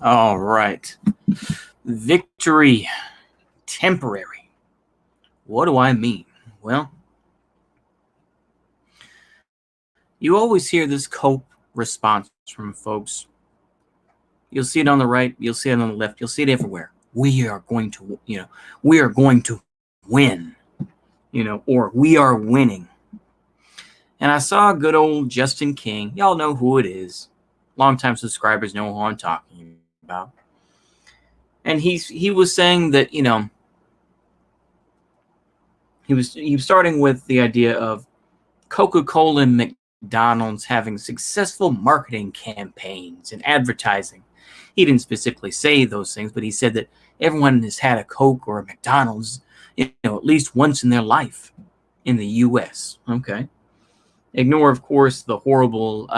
All right. Victory. Temporary. What do I mean? Well, you always hear this cope response from folks. You'll see it on the right, you'll see it on the left, you'll see it everywhere. We are going to, we are going to win, or we are winning. And I saw good old Justin King. Y'all know who it is. Longtime subscribers know who I'm talking about. And he was saying that, he was starting with the idea of Coca-Cola and McDonald's having successful marketing campaigns and advertising. He didn't specifically say those things, but he said that everyone has had a Coke or a McDonald's, at least once in their life in the U.S. Okay. Ignore, of course, the horrible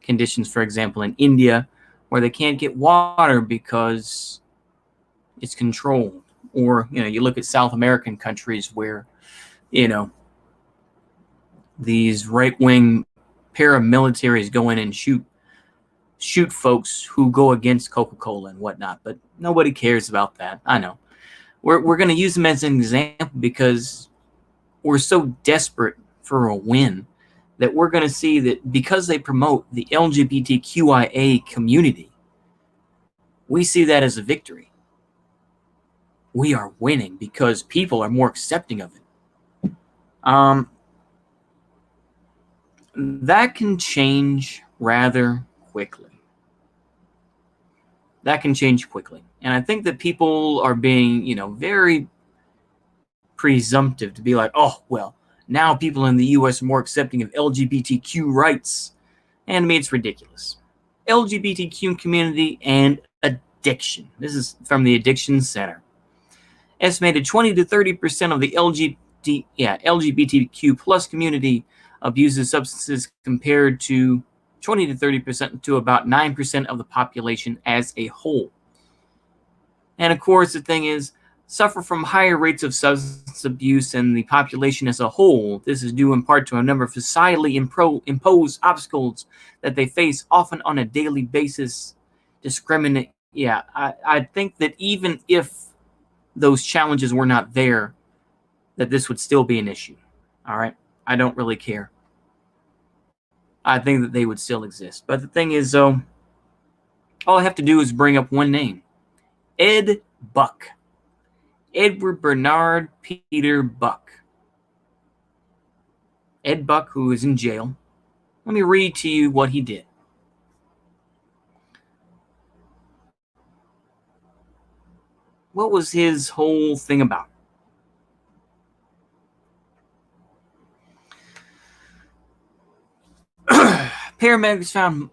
conditions, for example, in India, where they can't get water because it's controlled. Or, you look at South American countries where, these right-wing paramilitaries go in and shoot folks who go against Coca-Cola and whatnot. But nobody cares about that. I know. We're going to use them as an example because we're so desperate for a win that we're going to see that because they promote the LGBTQIA community, we see that as a victory. We are winning because people are more accepting of it. That can change rather quickly. And I think that people are being, very presumptive to be like, oh, well, now people in the U.S. are more accepting of LGBTQ rights. And to me, it's ridiculous. LGBTQ community and addiction. This is from the Addiction Center. Estimated 20 to 30% of the LGBTQ plus community abuses substances compared to 20 to 30% to about 9% of the population as a whole. And of course, the thing is, suffer from higher rates of substance abuse than the population as a whole. This is due in part to a number of societally imposed obstacles that they face often on a daily basis. I think that even if those challenges were not there, that this would still be an issue. All right? I don't really care. I think that they would still exist. But the thing is, though, all I have to do is bring up one name. Ed Buck. Edward Bernard Peter Buck. Ed Buck, who is in jail. Let me read to you what he did. What was his whole thing about? Paramedics found,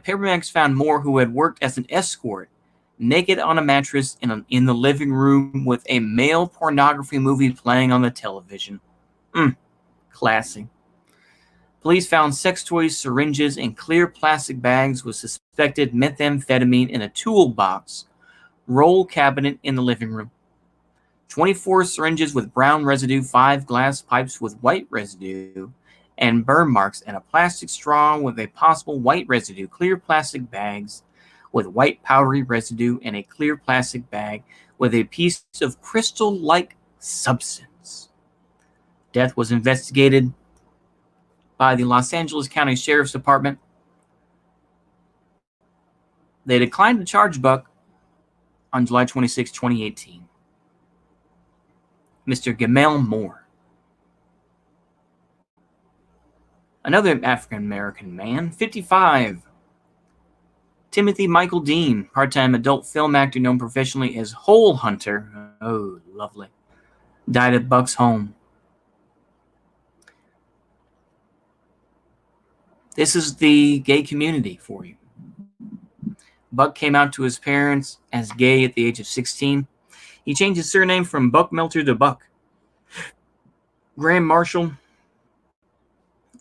paramedics found Moore, who had worked as an escort, naked on a mattress in the living room with a male pornography movie playing on the television. Classy. Police found sex toys, syringes, and clear plastic bags with suspected methamphetamine in a toolbox roll cabinet in the living room. 24 syringes with brown residue, 5 glass pipes with white residue, and burn marks, and a plastic straw with a possible white residue, clear plastic bags with white powdery residue, and a clear plastic bag with a piece of crystal-like substance. Death was investigated by the Los Angeles County Sheriff's Department. They declined to charge Buck on July 26, 2018. Mr. Gamel Moore. Another African-American man, 55. Timothy Michael Dean, part-time adult film actor known professionally as Hole Hunter. Oh, lovely. Died at Buck's home. This is the gay community for you. Buck came out to his parents as gay at the age of 16. He changed his surname from Buck Melter to Buck. Grand Marshal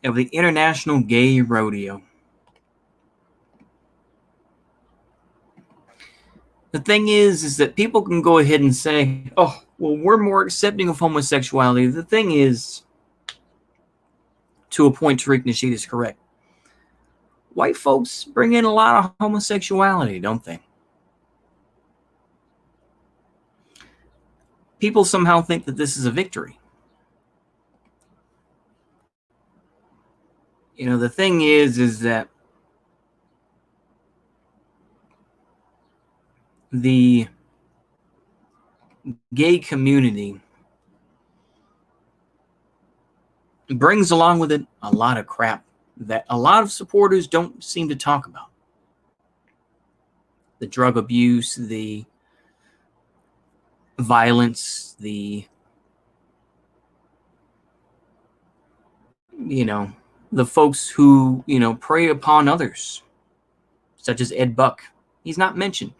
of the International Gay Rodeo. The thing is that people can go ahead and say, oh, well, we're more accepting of homosexuality. The thing is, to a point, Tariq Nasheed is correct. white folks bring in a lot of homosexuality, don't they? People somehow think that this is a victory. The thing is that the gay community brings along with it a lot of crap that a lot of supporters don't seem to talk about. The drug abuse, the violence, the folks who prey upon others, such as Ed Buck. He's not mentioned.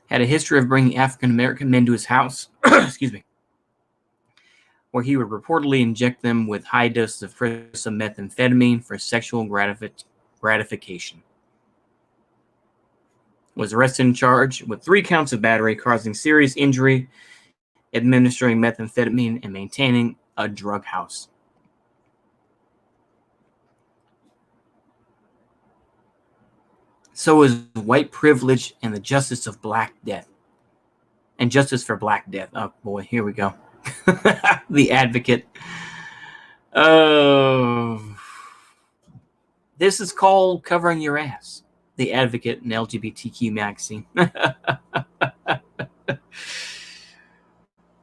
Had a history of bringing African American men to his house, excuse me, where he would reportedly inject them with high doses of crystal methamphetamine for sexual gratification. Was arrested and charged with 3 counts of battery, causing serious injury, administering methamphetamine, and maintaining a drug house. So is white privilege and the justice of Black death. And justice for Black death. Oh boy, here we go. The Advocate. Oh. This is called covering your ass. The Advocate, an LGBTQ magazine.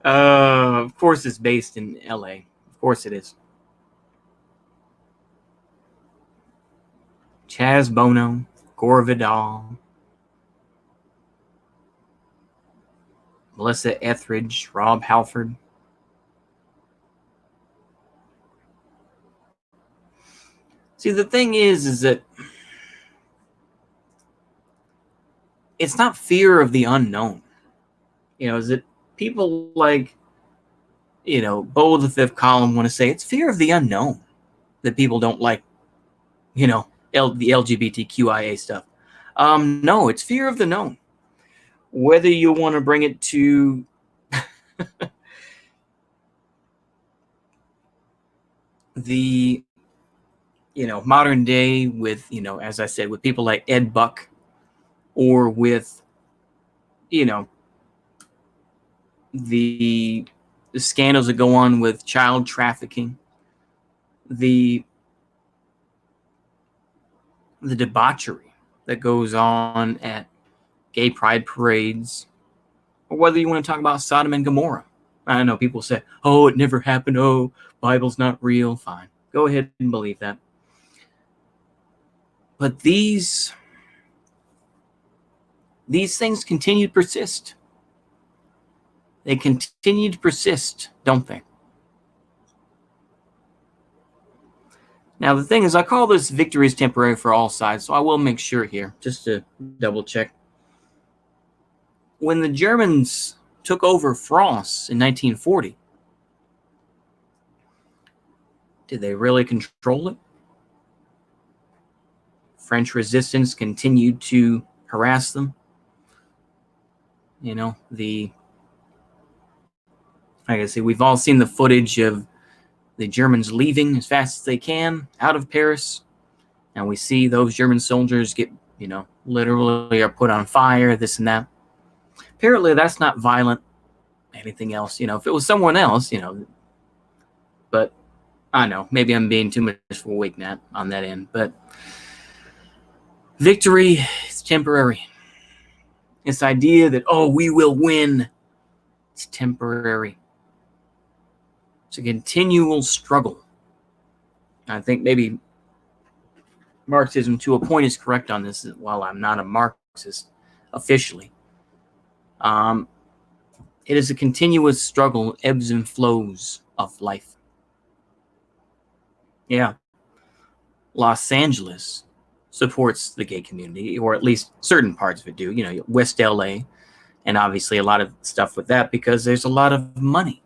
Of course it's based in LA. Of course it is. Chaz Bono, Gore Vidal, Melissa Etheridge, Rob Halford. See, the thing is that it's not fear of the unknown. Is it people like, Bo the Fifth Column want to say it's fear of the unknown that people don't like, the LGBTQIA stuff. No, it's fear of the known. Whether you want to bring it to the, modern day with, as I said, with people like Ed Buck, or with, the scandals that go on with child trafficking, the debauchery that goes on at gay pride parades, or whether you want to talk about Sodom and Gomorrah. I know people say, oh, it never happened. Oh, Bible's not real. Fine. Go ahead and believe that. But these things continue to persist. They continue to persist, don't they? Now, the thing is, I call this victories temporary for all sides, so I will make sure here, just to double check. When the Germans took over France in 1940, did they really control it? French resistance continued to harass them. Like I say, we've all seen the footage of the Germans leaving as fast as they can out of Paris. And we see those German soldiers get, literally are put on fire, this and that. Apparently that's not violent. Anything else, if it was someone else, but I know, maybe I'm being too much of a wig nat on that end, but victory is temporary. This idea that, oh, we will win, it's temporary. It's a continual struggle. I think maybe Marxism to a point is correct on this, while I'm not a Marxist officially. It is a continuous struggle, ebbs and flows of life. Yeah. Los Angeles supports the gay community, or at least certain parts of it do. West LA, and obviously a lot of stuff with that because there's a lot of money.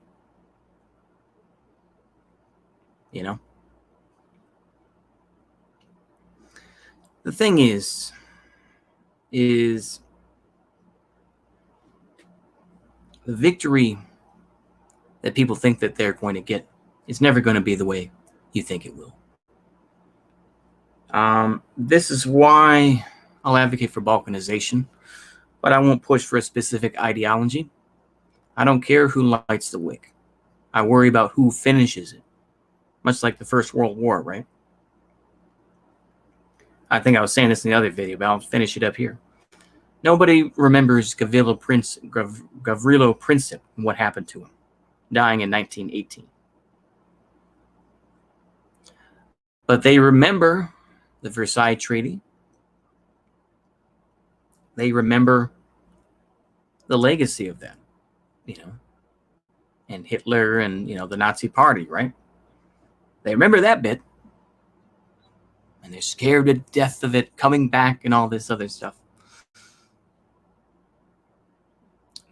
The thing is the victory that people think that they're going to get It's never going to be the way you think it will. This is why I'll advocate for balkanization, but I won't push for a specific ideology. I don't care who lights the wick. I worry about who finishes it, much like the First World War, right? I think I was saying this in the other video, but I'll finish it up here. Nobody remembers Gavrilo Princip and what happened to him, dying in 1918. But they remember the Versailles Treaty. They remember the legacy of that, and Hitler and, the Nazi Party, right? They remember that bit. And they're scared to death of it coming back and all this other stuff.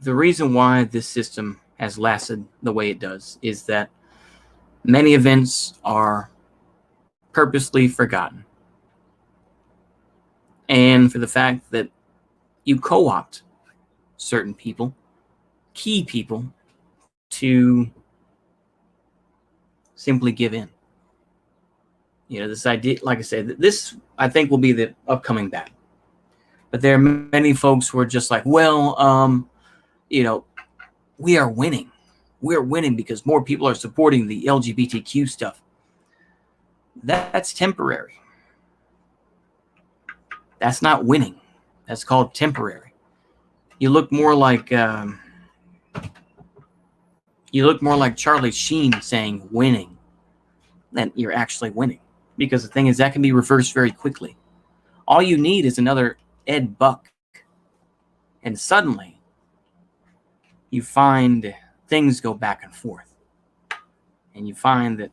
The reason why this system has lasted the way it does is that many events are purposely forgotten. And for the fact that you co-opt certain people, key people, to simply give in. This idea, like I said, this I think will be the upcoming battle. But there are many folks who are just like, well, we are winning. We're winning because more people are supporting the LGBTQ stuff. That's temporary. That's not winning. That's called temporary. You look more like Charlie Sheen saying winning than you're actually winning. Because the thing is, that can be reversed very quickly. All you need is another Ed Buck. And suddenly, you find things go back and forth. And you find that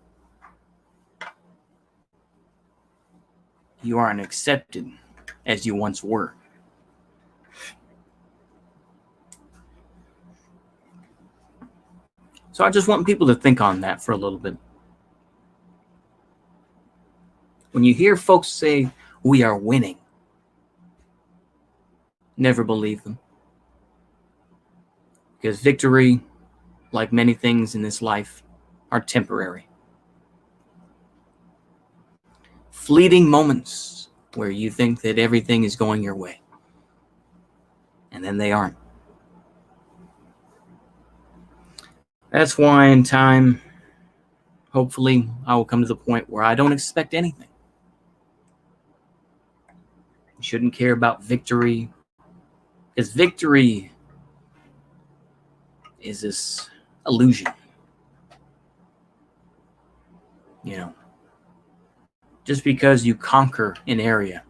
you aren't accepted as you once were. So I just want people to think on that for a little bit. When you hear folks say, we are winning, never believe them. Because victory, like many things in this life, are temporary. Fleeting moments where you think that everything is going your way. And then they aren't. That's why in time, hopefully, I will come to the point where I don't expect anything. You shouldn't care about victory, because victory is this illusion. Just because you conquer an area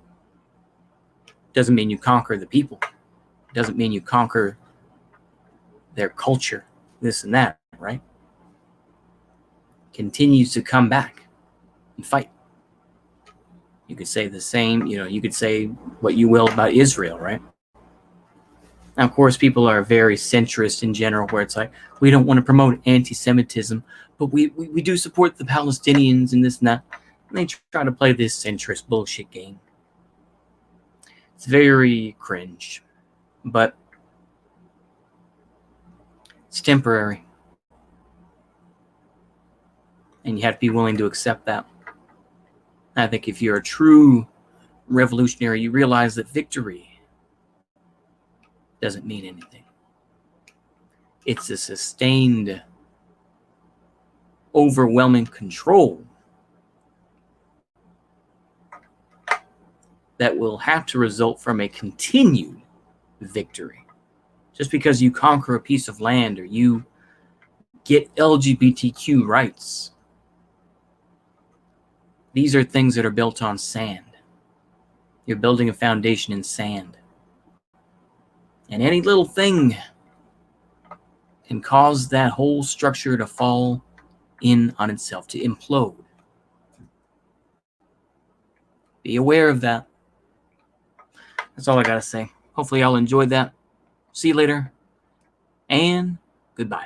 doesn't mean you conquer the people. Doesn't mean you conquer their culture, this and that, right? Continues to come back and fight. You could say the same, you could say what you will about Israel, right? Now, of course, people are very centrist in general, where it's like, we don't want to promote anti-Semitism, but we do support the Palestinians and this and that. And they try to play this centrist bullshit game. It's very cringe, but it's temporary. And you have to be willing to accept that. I think if you're a true revolutionary, you realize that victory doesn't mean anything. It's a sustained, overwhelming control that will have to result from a continued victory. Just because you conquer a piece of land or you get LGBTQ rights, these are things that are built on sand. You're building a foundation in sand. And any little thing can cause that whole structure to fall in on itself, to implode. Be aware of that. That's all I got to say. Hopefully y'all enjoyed that. See you later, and goodbye.